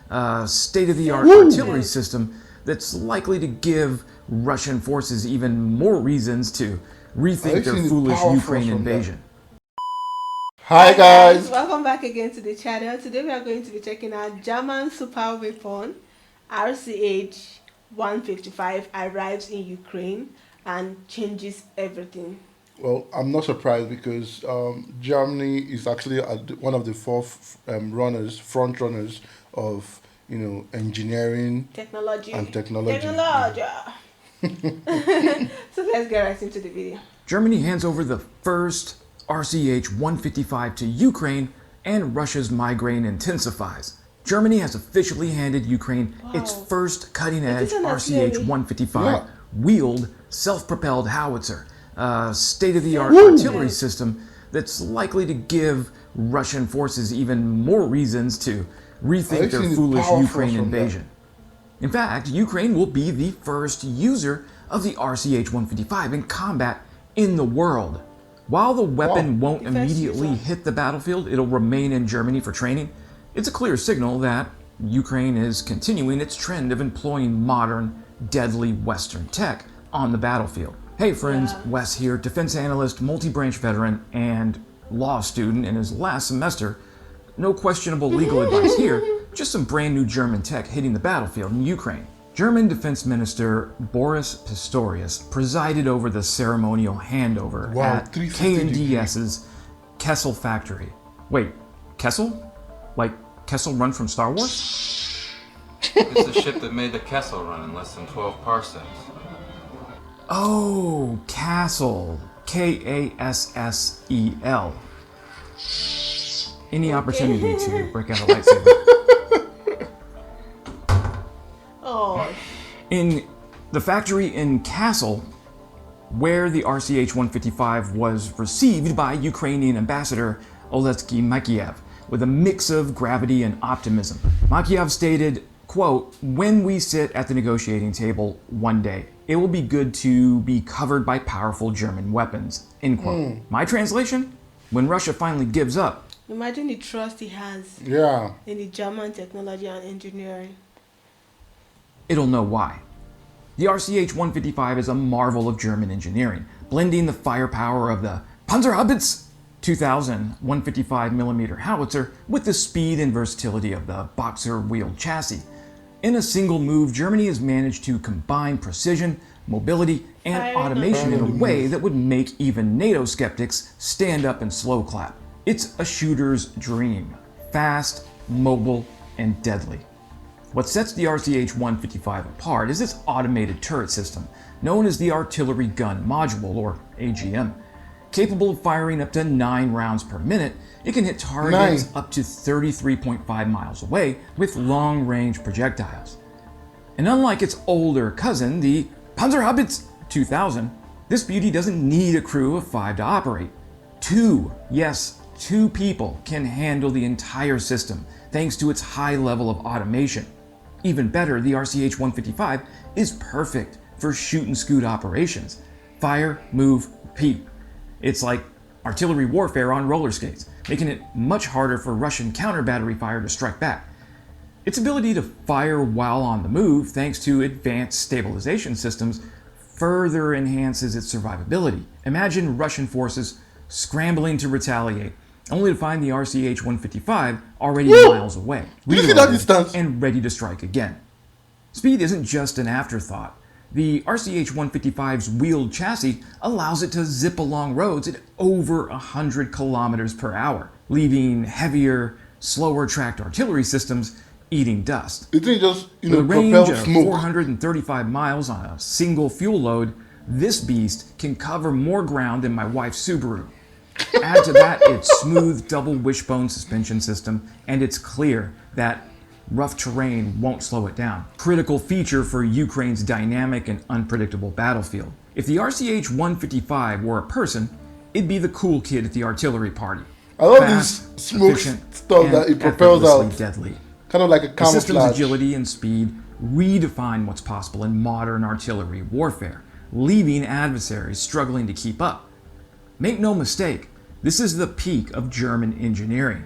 a state-of-the-art artillery system that's likely to give Russian forces even more reasons to rethink their foolish Ukraine invasion. Hi guys, welcome back again to the channel. Today we are going to be checking out German super weapon RCH 155 arrives in Ukraine and changes everything. Well, I'm not surprised because Germany is actually one of the front runners of engineering, technology. So let's get right into the video. Germany hands over the first RCH 155 to Ukraine, and Russia's migraine intensifies. Germany has officially handed Ukraine its first cutting-edge RCH 155 wheeled self-propelled howitzer, a state-of-the-art artillery system that's likely to give Russian forces even more reasons to rethink their foolish Ukraine invasion. In fact, Ukraine will be the first user of the RCH 155 in combat in the world. While the weapon won't immediately hit the battlefield, it'll remain in Germany for training. It's a clear signal that Ukraine is continuing its trend of employing modern, deadly Western tech on the battlefield. Hey friends, Wes here, defense analyst, multi-branch veteran, and law student in his last semester. No questionable legal advice here, just some brand new German tech hitting the battlefield in Ukraine. German Defense Minister Boris Pistorius presided over the ceremonial handover at KNDS's Kessel factory. Wait, Kessel? Like Kessel Run from Star Wars? It's the ship that made the Kessel Run in less than 12 parsecs. Oh, Castle. K-A-S-S-E-L. Any opportunity to break out a lightsaber. In the factory in Kassel, where the RCH 155 was received by Ukrainian Ambassador Oleksiy Makiev with a mix of gravity and optimism. Makiev stated, quote, "When we sit at the negotiating table one day, it will be good to be covered by powerful German weapons," end quote. My translation? When Russia finally gives up. Imagine the trust he has in the German technology and engineering. It'll know why. The RCH 155 is a marvel of German engineering, blending the firepower of the Panzerhaubitze 2000 155mm howitzer with the speed and versatility of the Boxer wheeled chassis. In a single move, Germany has managed to combine precision, mobility, and automation in a way that would make even NATO skeptics stand up and slow clap. It's a shooter's dream. Fast, mobile, and deadly. What sets the RCH 155 apart is its automated turret system, known as the Artillery Gun Module, or AGM. Capable of firing up to 9 rounds per minute, it can hit targets up to 33.5 miles away with long-range projectiles. And unlike its older cousin, the Panzerhaubitze 2000, this beauty doesn't need a crew of 5 to operate. 2 people can handle the entire system, thanks to its high level of automation. Even better, the RCH 155 is perfect for shoot and scoot operations. Fire, move, repeat. It's like artillery warfare on roller skates, making it much harder for Russian counter-battery fire to strike back. Its ability to fire while on the move, thanks to advanced stabilization systems, further enhances its survivability. Imagine Russian forces scrambling to retaliate, only to find the RCH 155 already miles away, and ready to strike again. Speed isn't just an afterthought. The RCH 155's wheeled chassis allows it to zip along roads at over 100 kilometers per hour, leaving heavier, slower tracked artillery systems eating dust. It didn't just, With a range of 435 miles on a single fuel load, this beast can cover more ground than my wife's Subaru. Add to that its smooth double wishbone suspension system, and it's clear that rough terrain won't slow it down. Critical feature for Ukraine's dynamic and unpredictable battlefield. If the RCH 155 were a person, it'd be the cool kid at the artillery party. I love this smoke stuff that it propels out. Deadly. Kind of like a camouflage. The system's agility and speed redefine what's possible in modern artillery warfare, leaving adversaries struggling to keep up. Make no mistake, this is the peak of German engineering.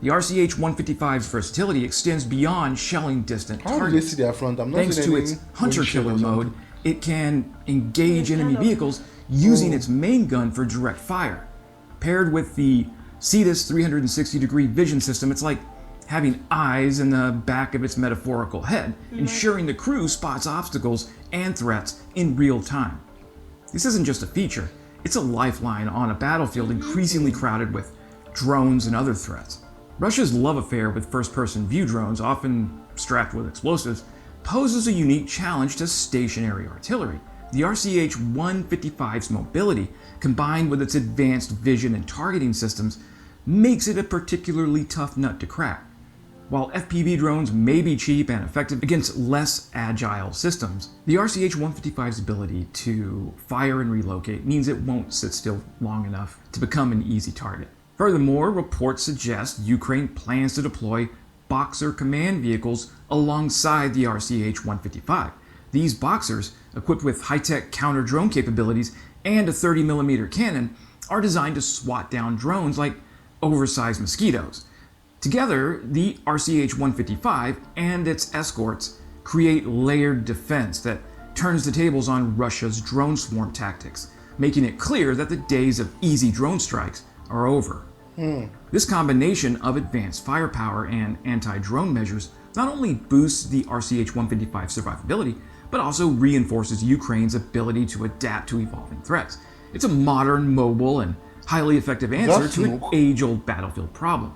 The RCH-155's versatility extends beyond shelling distant How do they targets. see their front? I'm not Thanks seeing to any its hunter-killer windshield or mode, something. it can engage enemy vehicles using its main gun for direct fire. Paired with the CETUS 360-degree vision system, it's like having eyes in the back of its metaphorical head, ensuring the crew spots obstacles and threats in real time. This isn't just a feature, it's a lifeline on a battlefield increasingly crowded with drones and other threats. Russia's love affair with first-person view drones, often strapped with explosives, poses a unique challenge to stationary artillery. The RCH-155's mobility, combined with its advanced vision and targeting systems, makes it a particularly tough nut to crack. While FPV drones may be cheap and effective against less agile systems, the RCH-155's ability to fire and relocate means it won't sit still long enough to become an easy target. Furthermore, reports suggest Ukraine plans to deploy Boxer command vehicles alongside the RCH-155. These Boxers, equipped with high-tech counter-drone capabilities and a 30mm cannon, are designed to swat down drones like oversized mosquitoes. Together, the RCH-155 and its escorts create layered defense that turns the tables on Russia's drone swarm tactics, making it clear that the days of easy drone strikes are over. This combination of advanced firepower and anti-drone measures not only boosts the RCH-155's survivability, but also reinforces Ukraine's ability to adapt to evolving threats. It's a modern, mobile, and highly effective answer to an age-old battlefield problem: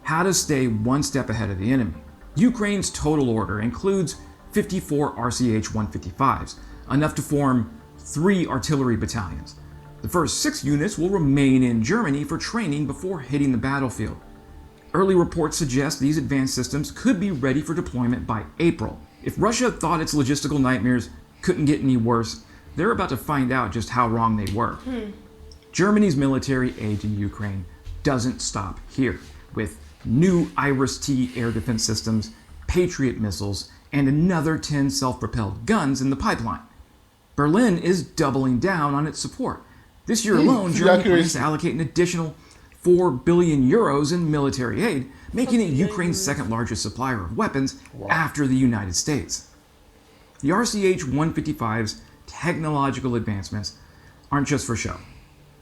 how to stay one step ahead of the enemy. Ukraine's total order includes 54 RCH-155s, enough to form 3 artillery battalions. The first 6 units will remain in Germany for training before hitting the battlefield. Early reports suggest these advanced systems could be ready for deployment by April. If Russia thought its logistical nightmares couldn't get any worse, they're about to find out just how wrong they were. Germany's military aid to Ukraine doesn't stop here, with new Iris-T air defense systems, Patriot missiles, and another 10 self-propelled guns in the pipeline. Berlin is doubling down on its support. This year alone, Germany plans to allocate an additional 4 billion euros in military aid, making it Ukraine's second largest supplier of weapons after the United States. The RCH-155's technological advancements aren't just for show.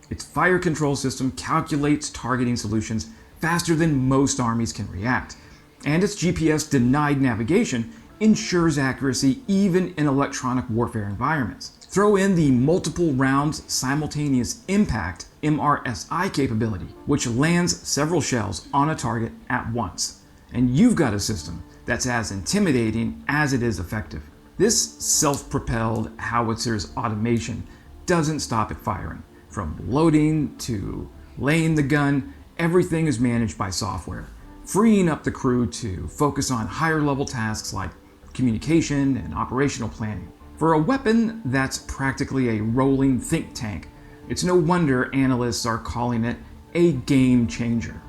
Its fire control system calculates targeting solutions faster than most armies can react, and its GPS-denied navigation ensures accuracy even in electronic warfare environments. Throw in the multiple rounds simultaneous impact MRSI capability, which lands several shells on a target at once, and you've got a system that's as intimidating as it is effective. This self-propelled howitzer's automation doesn't stop at firing. From loading to laying the gun, everything is managed by software, freeing up the crew to focus on higher level tasks like communication and operational planning. For a weapon that's practically a rolling think tank, it's no wonder analysts are calling it a game changer.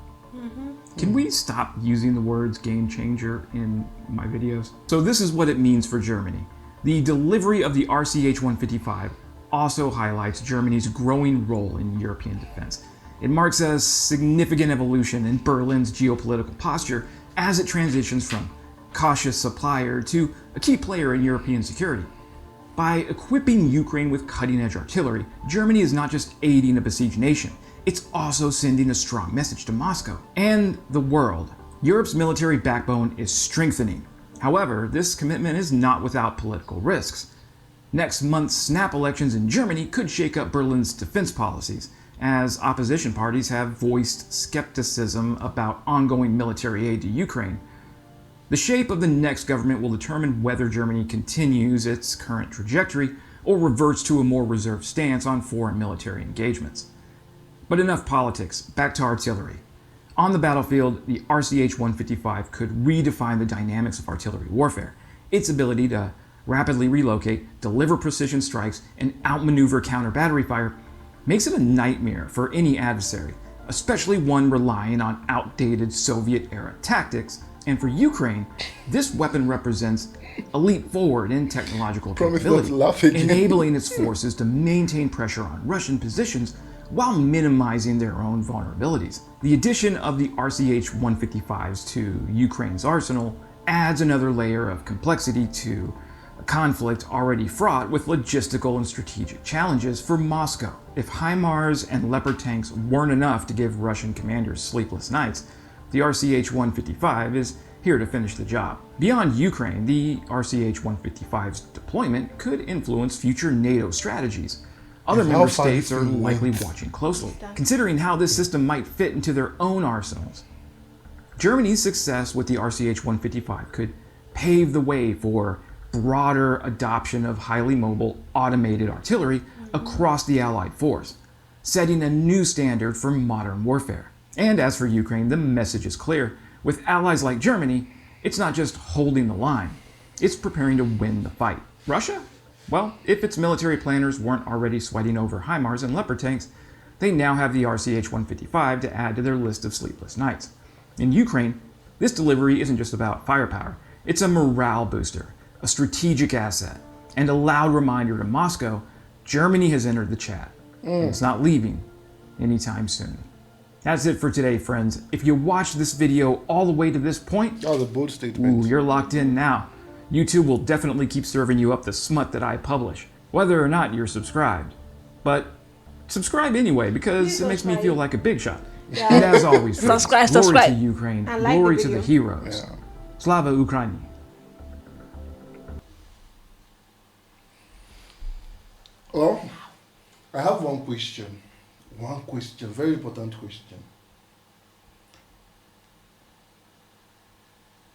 Can we stop using the words game changer in my videos? So this is what it means for Germany. The delivery of the RCH-155 also highlights Germany's growing role in European defense. It marks a significant evolution in Berlin's geopolitical posture as it transitions from cautious supplier to a key player in European security. By equipping Ukraine with cutting-edge artillery, Germany is not just aiding a besieged nation, it's also sending a strong message to Moscow and the world. Europe's military backbone is strengthening. However, this commitment is not without political risks. Next month's snap elections in Germany could shake up Berlin's defense policies, as opposition parties have voiced skepticism about ongoing military aid to Ukraine. The shape of the next government will determine whether Germany continues its current trajectory or reverts to a more reserved stance on foreign military engagements. But enough politics, back to artillery. On the battlefield, the RCH-155 could redefine the dynamics of artillery warfare. Its ability to rapidly relocate, deliver precision strikes, and outmaneuver counter-battery fire makes it a nightmare for any adversary, especially one relying on outdated Soviet-era tactics. And for Ukraine, this weapon represents a leap forward in technological capability, enabling its forces to maintain pressure on Russian positions while minimizing their own vulnerabilities. The addition of the RCH 155s to Ukraine's arsenal adds another layer of complexity to a conflict already fraught with logistical and strategic challenges for Moscow. If HIMARS and Leopard tanks weren't enough to give Russian commanders sleepless nights, the RCH 155 is here to finish the job. Beyond Ukraine, the RCH 155's deployment could influence future NATO strategies. Other member states are likely watching closely, considering how this system might fit into their own arsenals. Germany's success with the RCH 155 could pave the way for broader adoption of highly mobile automated artillery across the Allied force, setting a new standard for modern warfare. And as for Ukraine, the message is clear. With allies like Germany, it's not just holding the line, it's preparing to win the fight. Russia? Well, if its military planners weren't already sweating over HIMARS and Leopard tanks, they now have the RCH 155 to add to their list of sleepless nights. In Ukraine, this delivery isn't just about firepower, it's a morale booster, a strategic asset, and a loud reminder to Moscow, Germany has entered the chat, and it's not leaving anytime soon. That's it for today, friends. If you watched this video all the way to this point, the bold statement. You're locked in now. YouTube will definitely keep serving you up the smut that I publish, whether or not you're subscribed. But subscribe anyway, because it makes me feel like a big shot. Yeah. And as always, friends, glory to Ukraine, And like glory the to the video. heroes. Slava Ukraini. Well, I have one question. Very important question.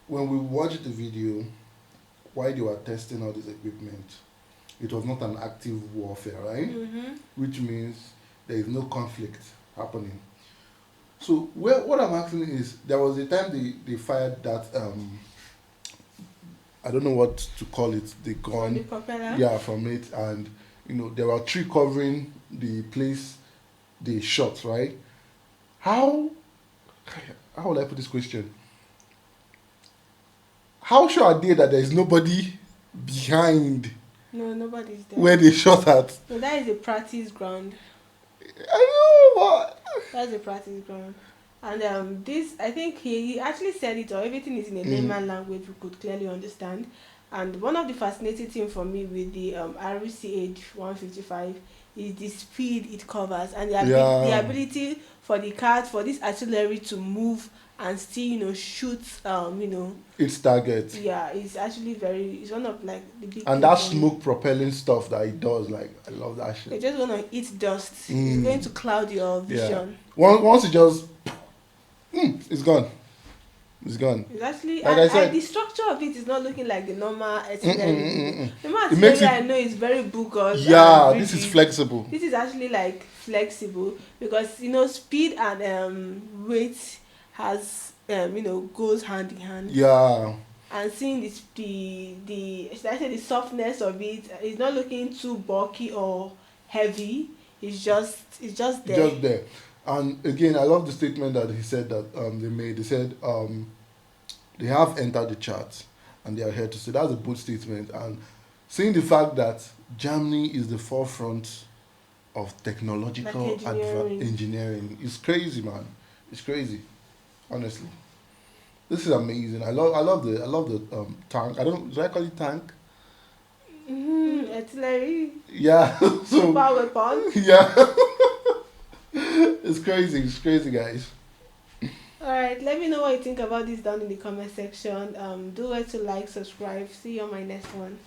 When we watched the video, while they were testing all this equipment, it was not an active warfare, right? Which means there is no conflict happening. So what I'm asking is, there was a time they fired that, I don't know what to call it, the gun. The propeller? Yeah, from it, and there were tree covering the place they shot, right? How would I put this question? How sure are they that there is nobody behind No, nobody's there. where they shot at? No, that is a practice ground. I know, but That's a practice ground. And this, I think he actually said it, or everything is in a layman language we could clearly understand. And one of the fascinating things for me with the RCH 155 is the speed it covers and the ability for the cars, for this artillery to move and still, shoot, its target. Yeah, it's actually it's one of like the big. And that smoke propelling stuff that it does, like, I love that shit. You're just gonna eat dust. It's going to cloud your vision. Once it just, it's gone. It's gone. It's actually, like I said, and the structure of it is not looking like the normal artillery. The normal It makes artillery I know is very bogus. Yeah, and this is rigid. flexible. This is actually like flexible because speed and weight has goes hand in hand. Yeah. And seeing the should I say the softness of it, it's not looking too bulky or heavy. It's just there. Just there. And again, I love the statement that he said that they made. They said they have entered the charts and they are here to stay. That's a bold statement. And seeing the fact that Germany is the forefront of technological engineering is crazy, man. It's crazy, honestly. This is amazing. I love the tank. Do I call it tank? Artillery. Yeah. So Power weapon. yeah. It's crazy, guys. Alright, let me know what you think about this down in the comment section. Do it to like, subscribe. See you on my next one.